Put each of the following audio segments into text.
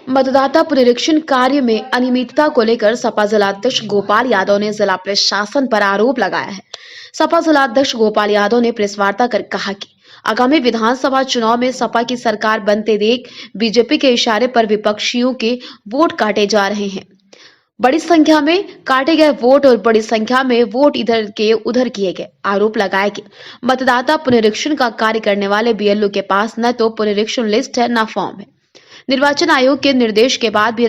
मतदाता पुनरीक्षण कार्य में अनियमितता को लेकर सपा जिलाध्यक्ष गोपाल यादव ने जिला प्रशासन पर आरोप लगाया है। सपा जिलाध्यक्ष गोपाल यादव ने प्रेस वार्ता कर कहा कि आगामी विधानसभा चुनाव में सपा की सरकार बनते देख बीजेपी के इशारे पर विपक्षियों के वोट काटे जा रहे हैं। बड़ी संख्या में काटे गए वोट और बड़ी संख्या में वोट इधर के उधर किए गए। आरोप लगाया कि मतदाता पुनरीक्षण का कार्य करने वाले बीएलओ के पास न तो पुनरीक्षण लिस्ट है न फॉर्म है। निर्वाचन आयोग के निर्देश के बाद भी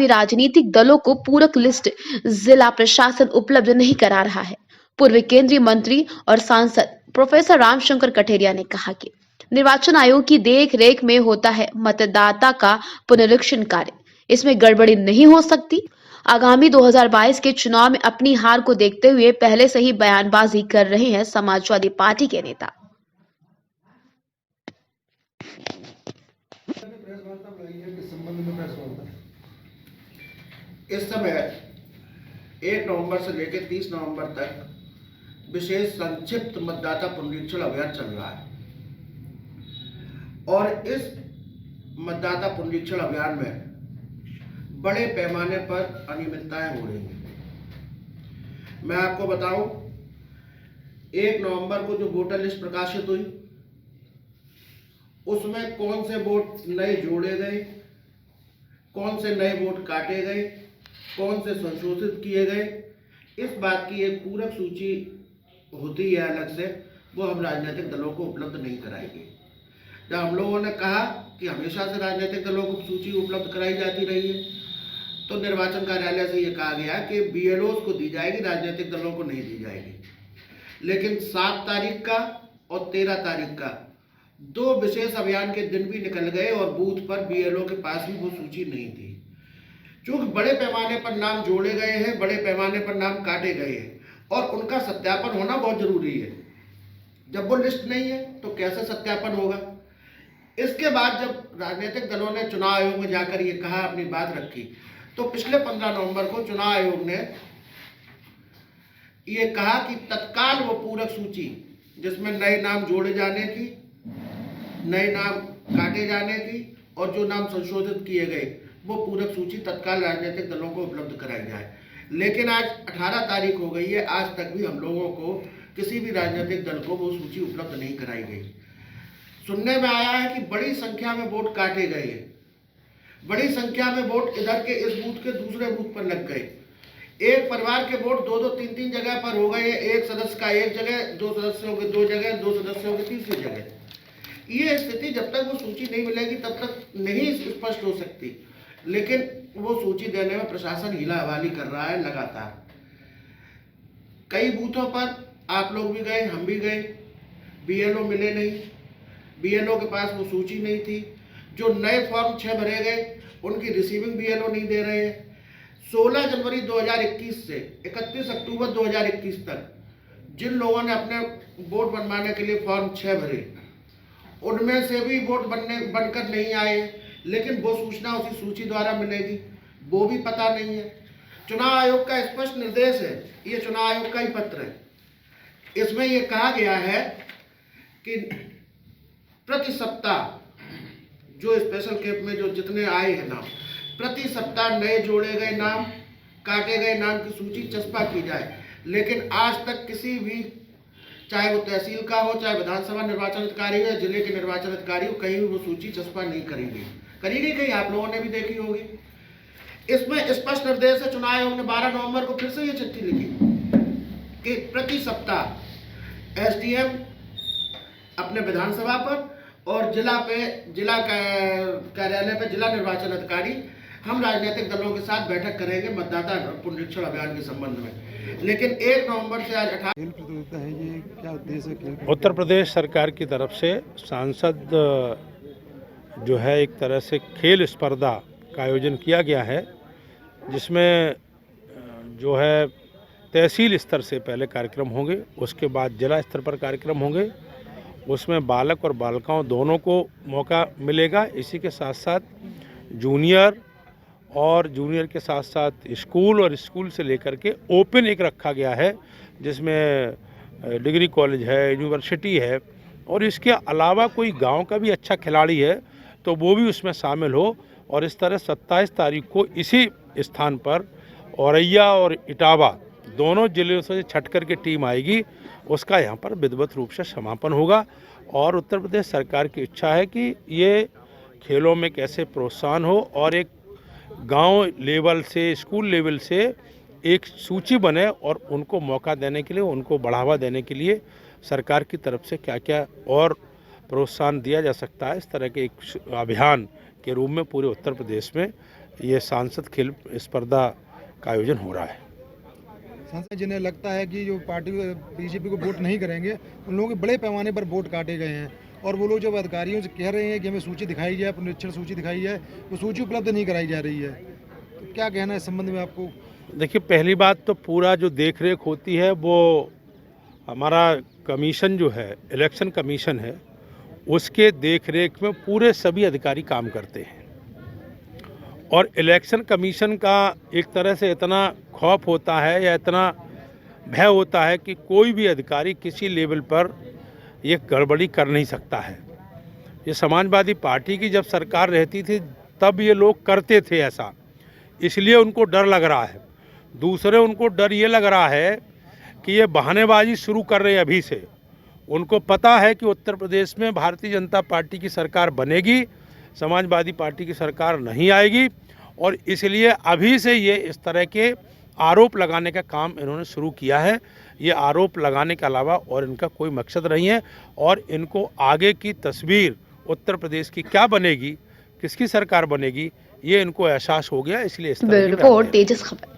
राजनीतिक दलों को पूरक लिस्ट जिला प्रशासन उपलब्ध नहीं करा रहा है। पूर्व केंद्रीय मंत्री और सांसद प्रोफेसर रामशंकर कठेरिया ने कहा कि निर्वाचन आयोग की देख रेख में होता है मतदाता का पुनरीक्षण कार्य, इसमें गड़बड़ी नहीं हो सकती। आगामी 2022 के चुनाव में अपनी हार को देखते हुए पहले से ही बयानबाजी कर रहे हैं समाजवादी पार्टी के नेता। इस समय 1 नवंबर से लेकर 30 नवंबर तक विशेष संक्षिप्त मतदाता पुनरीक्षण अभियान चल रहा है और इस मतदाता पुनरीक्षण अभियान में बड़े पैमाने पर अनियमितताएं हो रही हैं। मैं आपको बताऊं, 1 नवंबर को जो वोटर लिस्ट प्रकाशित हुई उसमें कौन से वोट नए जोड़े गए, कौन से नए वोट काटे गए, कौन से संशोधित किए गए, इस बात की एक पूरक सूची होती है अलग से, वो हम राजनीतिक दलों को उपलब्ध नहीं कराएंगे। जब हम लोगों ने कहा कि हमेशा से राजनीतिक दलों को सूची उपलब्ध कराई जाती रही है, तो निर्वाचन कार्यालय से ये कहा गया कि बीएलओ को दी जाएगी, राजनीतिक दलों को नहीं दी जाएगी। लेकिन 7 तारीख का और 13 तारीख का 2 विशेष अभियान के दिन भी निकल गए और बूथ पर बीएलओ के पास भी वो सूची नहीं थी। चूंकि बड़े पैमाने पर नाम जोड़े गए हैं, बड़े पैमाने पर नाम काटे गए हैं और उनका सत्यापन होना बहुत जरूरी है। जब वो लिस्ट नहीं है तो कैसे सत्यापन होगा। इसके बाद जब राजनीतिक दलों ने चुनाव आयोग में जाकर ये कहा, अपनी बात रखी, तो पिछले 15 नवंबर को चुनाव आयोग ने ये कहा कि तत्काल वो पूरक सूची जिसमें नए नाम जोड़े जाने की, नए नाम काटे जाने की और जो नाम संशोधित किए गए, वो पूरक सूची तत्काल राजनीतिक दलों को उपलब्ध कराई जाए। लेकिन आज 18 तारीख हो गई है, आज तक भी हम लोगों को किसी भी राजनीतिक दल को वो सूची उपलब्ध नहीं कराई गई। सुनने में आया है कि बड़ी संख्या में वोट काटे गए हैं, बड़ी संख्या में वोट इधर के इस बूथ के दूसरे बूथ पर लग गए। एक परिवार के वोट 2-2, 3-3 जगह पर हो गए। एक सदस्य का एक जगह, 2 सदस्यों के 2 जगह, 2 सदस्यों की तीसरी जगह। ये स्थिति जब तक वो सूची नहीं मिलेगी तब तक नहीं स्पष्ट हो सकती। लेकिन वो सूची देने में प्रशासन हीला हवाली कर रहा है लगातार। कई बूथों पर आप लोग भी गए, हम भी गए, बीएलओ मिले नहीं, बीएलओ के पास वो सूची नहीं थी। जो नए फॉर्म 6 भरे गए उनकी रिसीविंग बीएलओ नहीं दे रहे हैं। 16 जनवरी 2021 से 31 अक्टूबर 2021 तक जिन लोगों ने अपने वोट बनवाने के लिए फॉर्म 6 भरे, उनमें से भी वोट बनकर नहीं आए। लेकिन वो सूचना उसी सूची द्वारा मिलेगी, वो भी पता नहीं है। चुनाव आयोग का स्पष्ट निर्देश है, ये चुनाव आयोग का ही पत्र है। इसमें ये कहा गया है कि प्रति सप्ताह जो स्पेशल कैंप में जो जितने आए हैं नाम, प्रति सप्ताह नए जोड़े गए नाम, काटे गए नाम की सूची चस्पा की जाए। लेकिन आज तक किसी भी, चाहे वो तहसील का हो, चाहे विधानसभा निर्वाचन अधिकारी हो या जिले के निर्वाचन अधिकारी हो, कहीं भी वो सूची चस्पा नहीं करेंगे। करेंगे कहीं, आप लोगों ने भी देखी होगी। इसमें स्पष्ट निर्देश है। चुनाव आयोग ने 12 नवंबर को फिर से ये चिट्ठी लिखी कि प्रति सप्ताह एसडीएम अपने विधानसभा पर और जिला कार्यालय पे जिला निर्वाचन अधिकारी, हम राजनीतिक दलों के साथ बैठक करेंगे मतदाता पुनरीक्षण अभियान के संबंध में। लेकिन 1 नवंबर से आज 18 खेल प्रतियोगिता है, ये क्या उद्देश्य है? उत्तर प्रदेश सरकार की तरफ से सांसद जो है एक तरह से खेल स्पर्धा का आयोजन किया गया है, जिसमें जो है तहसील स्तर से पहले कार्यक्रम होंगे, उसके बाद जिला स्तर पर कार्यक्रम होंगे। उसमें बालक और बालिकाओं दोनों को मौका मिलेगा। इसी के साथ साथ जूनियर और जूनियर के साथ साथ स्कूल और स्कूल से लेकर के ओपन एक रखा गया है, जिसमें डिग्री कॉलेज है, यूनिवर्सिटी है और इसके अलावा कोई गांव का भी अच्छा खिलाड़ी है तो वो भी उसमें शामिल हो। और इस तरह 27 तारीख को इसी स्थान पर औरैया और इटावा दोनों जिलों से छटकर के टीम आएगी, उसका यहाँ पर विधिवत रूप से समापन होगा। और उत्तर प्रदेश सरकार की इच्छा है कि ये खेलों में कैसे प्रोत्साहन हो और एक गांव लेवल से, स्कूल लेवल से एक सूची बने और उनको मौका देने के लिए, उनको बढ़ावा देने के लिए सरकार की तरफ से क्या क्या और प्रोत्साहन दिया जा सकता है, इस तरह के एक अभियान के रूप में पूरे उत्तर प्रदेश में ये सांसद खेल स्पर्धा का आयोजन हो रहा है। सांसद जिन्हें लगता है कि जो पार्टी बीजेपी को वोट नहीं करेंगे उन लोगों के बड़े पैमाने पर वोट काटे गए हैं, और वो लोग जब अधिकारियों से कह रहे हैं कि हमें सूची दिखाई जाए, पुनरीक्षण सूची दिखाई जाए, वो सूची उपलब्ध नहीं कराई जा रही है, तो क्या कहना है इस संबंध में आपको? देखिए, पहली बात तो पूरा जो देख रेख होती है वो हमारा कमीशन जो है, इलेक्शन कमीशन है, उसके देख रेख में पूरे सभी अधिकारी काम करते हैं। और इलेक्शन कमीशन का एक तरह से इतना खौफ होता है या इतना भय होता है कि कोई भी अधिकारी किसी लेवल पर ये गड़बड़ी कर नहीं सकता है। ये समाजवादी पार्टी की जब सरकार रहती थी तब ये लोग करते थे ऐसा, इसलिए उनको डर लग रहा है। दूसरे उनको डर ये लग रहा है कि ये बहानेबाजी शुरू कर रहे हैं अभी से। उनको पता है कि उत्तर प्रदेश में भारतीय जनता पार्टी की सरकार बनेगी, समाजवादी पार्टी की सरकार नहीं आएगी, और इसलिए अभी से ये इस तरह के आरोप लगाने का काम इन्होंने शुरू किया है। ये आरोप लगाने के अलावा और इनका कोई मकसद नहीं है, और इनको आगे की तस्वीर उत्तर प्रदेश की क्या बनेगी, किसकी सरकार बनेगी, ये इनको एहसास हो गया, इसलिए इस तरह की रिपोर्ट तेजस खबर।